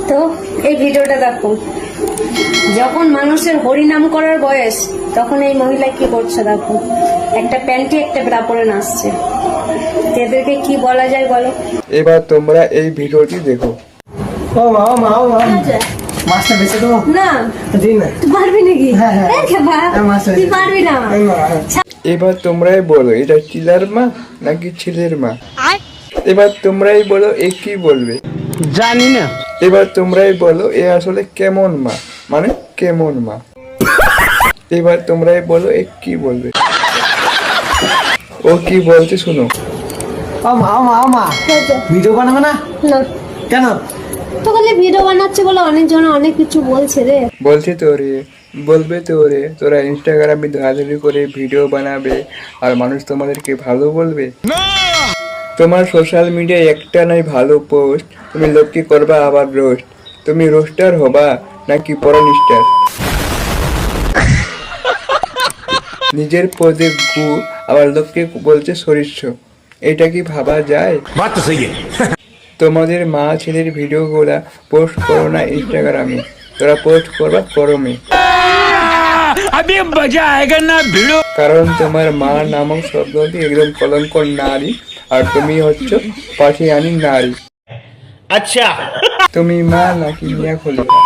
তো এই ভিডিওটা দেখো, যখন মানুষের হরিনাম করার বয়স তখন এই মহিলা কি করছে দেখো, একটা প্যান্টি একটা ব্রা পরে নাচছে। এদেরকে কি বলা যায় বলো? এবার তোমরা এই ভিডিওটি দেখো। ও মা মাছটা বেঁচে দেবো না দিন না। তুই পারবি নাকি? হ্যাঁ, হ্যাঁ। এই খেপা, মাছ তুই পারবি না। এবার তোমরাই বলো এটা চিলার মা নাকি ছেলের মা। এবার তোমরাই বলো এ কি বলবে। জানি না। এবার তোমরাই বলো এ আসলে কেমন মা, মানে কেমন মা। এবার তোমরাই বলো এ কি বলবে। ও কি বলছে শুনো। ও মা ভিডিও বানাবে না না কেন? তো খালি ভিডিও বানাচ্ছে বলে অনেকজন অনেক কিছু বলছে রে। বলছে তো রে, বলবে তো রে, তোরা ইনস্টাগ্রামে ধরাধরি করে ভিডিও বানাবে আর মানুষ তোমাদেরকে ভালো বলবে। তোমার সোশ্যাল মিডিয়ায় একটা নাই ভালো পোস্ট, তুমি লোককে করবা আবার রোস্ট। তুমি রোস্টার হবা নাকি পরনিস্টার? নিজের পদে গু আবার লোককে বলছে সরিষ্য, এটা কি ভাবা যায়? তোমাদের মা ছেলের ভিডিওগুলা পোস্ট করো না ইনস্টাগ্রামে, তোরা পোস্ট করবা ফরমে। কারণ তোমার মা নামক শব্দটি একদম কলঙ্কর নারী, আর তুমি হচ্ছ পাশে আনি নারী। আচ্ছা তুমি মা নাকি মিয়া খলিফা?